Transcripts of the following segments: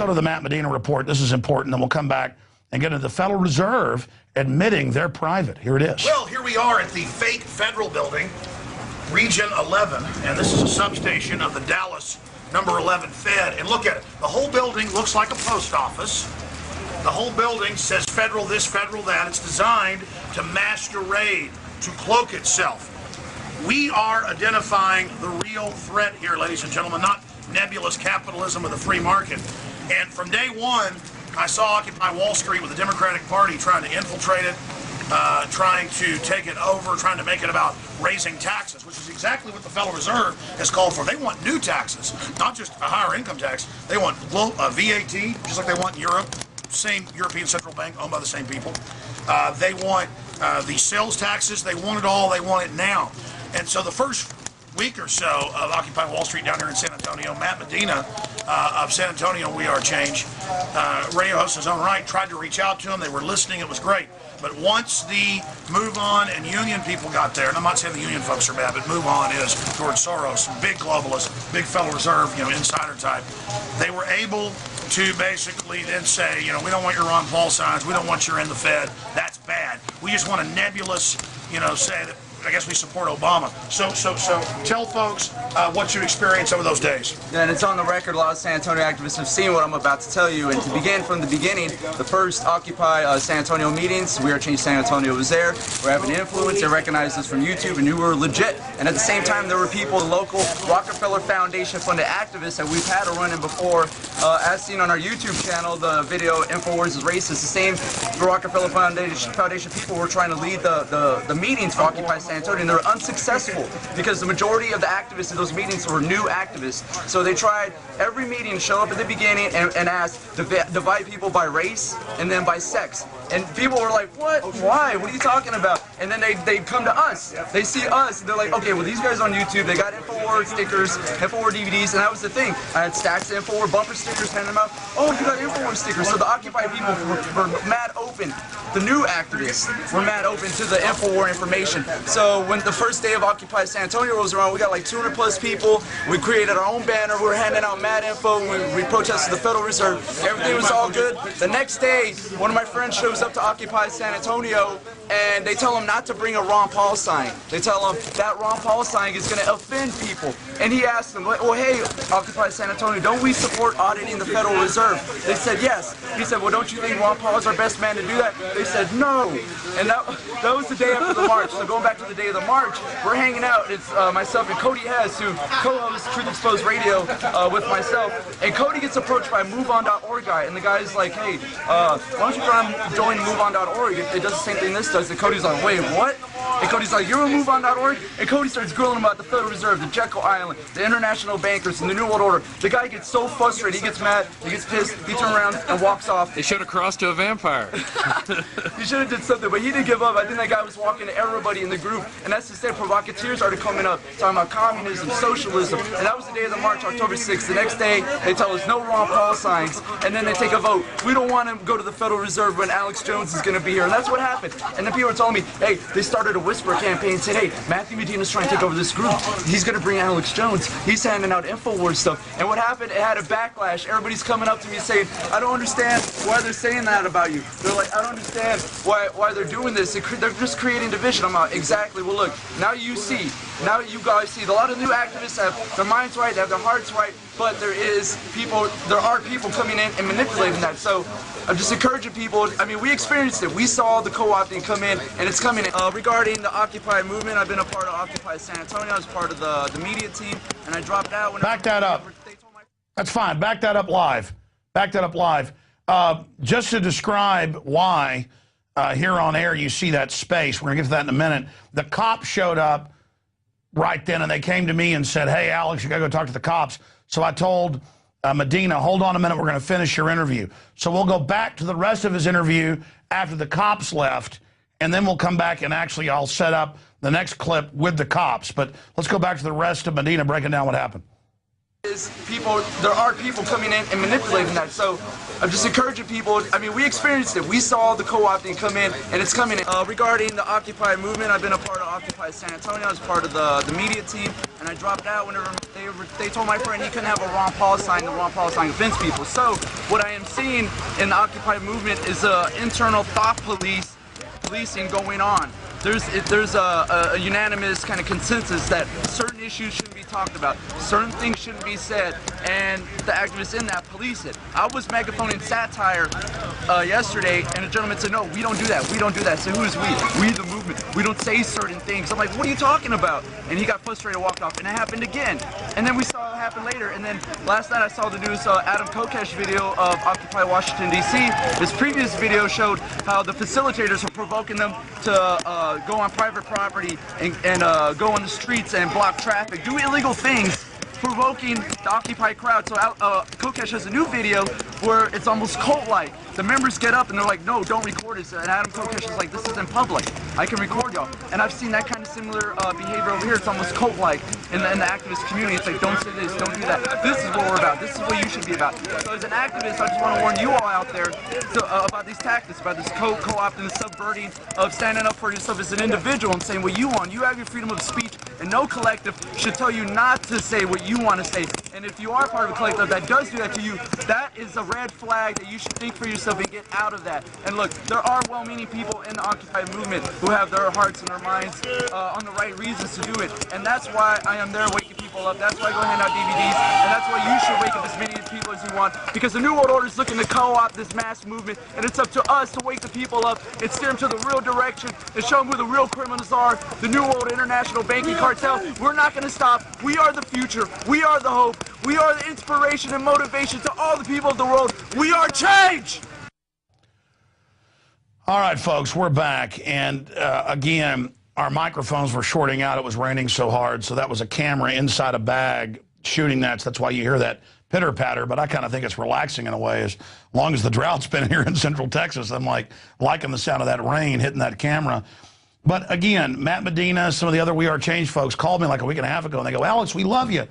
go to the Matt Medina report. This is important. Then we'll come back and get into the Federal Reserve admitting they're private. Here it is. Well, here we are at the fake federal building, Region 11, and this is a substation of the Dallas number 11 Fed. And look at it. The whole building looks like a post office. The whole building says federal this, federal that. It's designed to masquerade, to cloak itself. We are identifying the real threat here, ladies and gentlemen, not nebulous capitalism of the free market. And from day one, I saw Occupy Wall Street with the Democratic Party trying to infiltrate it, trying to take it over, trying to make it about raising taxes, which is exactly what the Federal Reserve has called for. They want new taxes, not just a higher income tax. They want VAT, just like they want in Europe. Same European Central Bank, owned by the same people. They want the sales taxes. They want it all. They want it now. And so the first week or so of Occupy Wall Street down here in San Antonio, Matt Medina of San Antonio We Are Change, radio host in his own right, tried to reach out to them. They were listening. It was great. But once the Move On and Union people got there, and I'm not saying the Union folks are bad, but Move On is George Soros, big globalist, big Federal Reserve, insider type. They were able to basically then say, we don't want your Ron Paul signs. We don't want your in the Fed. That's bad. We just want a nebulous, say that I guess we support Obama. So tell folks what you experienced over those days. Yeah, and it's on the record. A lot of San Antonio activists have seen what I'm about to tell you. And to begin from the beginning, the first Occupy San Antonio meetings, We Are Change San Antonio was there. We're having influence. They recognized us from YouTube and knew we were legit. And at the same time, there were people, local Rockefeller Foundation funded activists that we've had a run-in before. As seen on our YouTube channel, the video InfoWars is racist. The same Rockefeller Foundation people were trying to lead the meetings for Occupy San Antonio, and they were unsuccessful because the majority of the activists in those meetings were new activists. So they tried every meeting to show up at the beginning and ask to divide people by race and then by sex. And people were like, what? Why? What are you talking about? And then they'd come to us. They see us, and they're like, okay, well, these guys on YouTube, they got InfoWars stickers, InfoWars DVDs, and that was the thing. I had stacks of InfoWars bumper stickers, handing them out. Oh, you got InfoWars stickers. So the Occupy people were mad open. The new activists were mad open to the InfoWars information. So when the first day of Occupy San Antonio rolls around, we got like 200 plus people. We created our own banner. We were handing out mad info. We protested the Federal Reserve. Everything was all good. The next day, one of my friends shows up to Occupy San Antonio, and they tell him not to bring a Ron Paul sign. They tell him that Ron Paul sign is going to offend people. And he asked them, well, hey, Occupy San Antonio, don't we support auditing the Federal Reserve? They said yes. He said, well, don't you think Ron Paul is our best man to do that? They said no. And that was the day after the march. So going back to the day of the march, we're hanging out. It's myself and Cody Hess, who co-hosts Truth Exposed Radio with myself. And Cody gets approached by a MoveOn.org guy, and the guy's like, hey, why don't you join MoveOn.org? It does the same thing this does. And Cody's like, wait, what? And Cody's like, you're on MoveOn.org? And Cody starts grilling him about the Federal Reserve, the Jekyll Island, the international bankers, and the New World Order. The guy gets so frustrated, he gets mad, he gets pissed, he turns around and walks off. They should have crossed to a vampire. He should have did something, but he didn't give up. I think that guy was walking to everybody in the group, and that's instead provocateurs started coming up, talking about communism, socialism, and that was the day of the march, October 6th. The next day, they tell us no Ron Paul signs, and then they take a vote. We don't want to go to the Federal Reserve when Alex Jones is going to be here, and that's what happened. And then people were telling me, hey, they started a whisper campaign and said, hey, Matthew Medina's trying to take over this group. He's going to bring Alex Jones. He's handing out InfoWars stuff. And what happened, it had a backlash. Everybody's coming up to me saying, I don't understand why they're saying that about you. They're like, I don't understand why they're doing this. They're just creating division. I'm like, exactly. Well, look, now you see. Now you guys see. A lot of new activists have their minds right, they have their hearts right, but there are people coming in and manipulating that. So I'm just encouraging people. I mean, we experienced it. We saw the co-opting come in, and it's coming in. Regarding the Occupy movement, I've been a part of Occupy San Antonio. I was part of the media team, and I dropped out. Back that up. That's fine. Back that up live. Back that up live. Just to describe why here on air you see that space, we're going to get to that in a minute. The cops showed up right then, and they came to me and said, hey, Alex, you got to go talk to the cops. So I told Medina, hold on a minute, we're going to finish your interview. So we'll go back to the rest of his interview after the cops left, and then we'll come back and actually I'll set up the next clip with the cops. But let's go back to the rest of Medina breaking down what happened. There are people coming in and manipulating that. So I'm just encouraging people. I mean, we experienced it. We saw the co-opting come in, and it's coming in. Regarding the Occupy movement, I've been a part of Occupy San Antonio. I was part of the media team, and I dropped out whenever they told my friend he couldn't have a Ron Paul sign. The Ron Paul sign offends people. So what I am seeing in the Occupy movement is internal thought policing going on. There's a unanimous kind of consensus that certain issues shouldn't be talked about, certain things shouldn't be said, and the activists in that police it. I was megaphoning satire yesterday, and a gentleman said, no, we don't do that, we don't do that. So who is we? We the movement. We don't say certain things. I'm like, what are you talking about? And he got frustrated, walked off, and it happened again. And then we saw it happen later, and then last night I saw the news Adam Kokesh video of Occupy Washington, D.C. His previous video showed how the facilitators were provoking them to go on private property and go on the streets and block traffic, do illegal things, provoking the Occupy crowd. So Kokesh has a new video where it's almost cult-like. The members get up and they're like, no, don't record it. And Adam Kokesh is like, this is in public. I can record y'all. And I've seen that kind of similar behavior over here. It's almost cult-like in the activist community. It's like, don't say this, don't do that. This is what we're about. This is what you should be about. So as an activist, I just want to warn you all out there about these tactics, about this co-opting, the subverting of standing up for yourself as an individual and saying what you want. You have your freedom of speech, and no collective should tell you not to say what you want to say. And if you are part of a collective that does do that to you, that is a red flag that you should think for yourself and get out of that. And look, there are well-meaning people in the Occupy movement who have their hearts and their minds on the right reasons to do it. And that's why I am there waking people up. That's why I go hand out DVDs. And that's why you should wake up as many people as you want. Because the New World Order is looking to co-opt this mass movement. And it's up to us to wake the people up and steer them to the real direction and show them who the real criminals are. The New World International Banking Cartel. We're not going to stop. We are the future. We are the hope. We are the inspiration and motivation to all the people of the world. We are change! All right, folks, we're back. And again, our microphones were shorting out. It was raining so hard. So that was a camera inside a bag shooting that. So that's why you hear that pitter patter. But I kind of think it's relaxing in a way. As long as the drought's been here in Central Texas, I'm like liking the sound of that rain hitting that camera. But again, Matt Medina, some of the other We Are Change folks called me like a week and a half ago. And they go, Alex, we love you.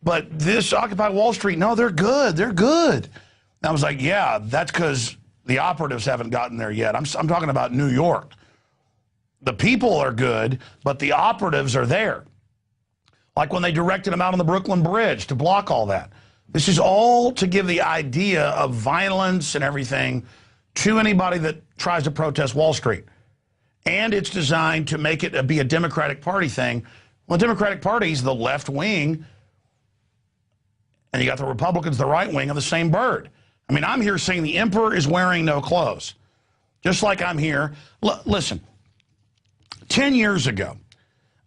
But this Occupy Wall Street, no, they're good. They're good. And I was like, yeah, that's because the operatives haven't gotten there yet. I'm talking about New York. The people are good, but the operatives are there. Like when they directed them out on the Brooklyn Bridge to block all that. This is all to give the idea of violence and everything to anybody that tries to protest Wall Street. And it's designed to make it be a Democratic Party thing. Well, the Democratic Party is the left wing, and you got the Republicans, the right wing of the same bird. I mean, I'm here saying the emperor is wearing no clothes. Just like I'm here. Listen, 10 years ago,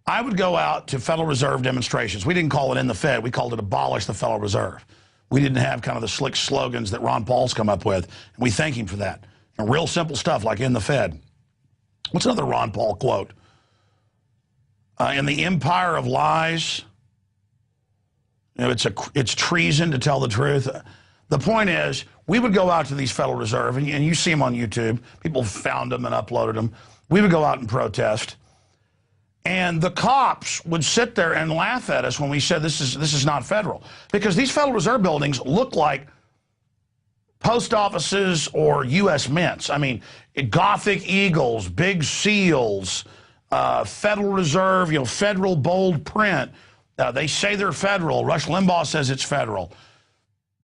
I would go out to Federal Reserve demonstrations. We didn't call it in the Fed. We called it abolish the Federal Reserve. We didn't have kind of the slick slogans that Ron Paul's come up with, and we thank him for that. And real simple stuff like in the Fed. What's another Ron Paul quote? In the empire of lies, you know, it's treason to tell the truth. The point is, we would go out to these Federal Reserve, and you see them on YouTube. People found them and uploaded them. We would go out and protest. And the cops would sit there and laugh at us when we said this is not federal. Because these Federal Reserve buildings look like post offices or U.S. mints. I mean, Gothic eagles, big seals, Federal Reserve, you know, federal bold print. They say they're federal. Rush Limbaugh says it's federal.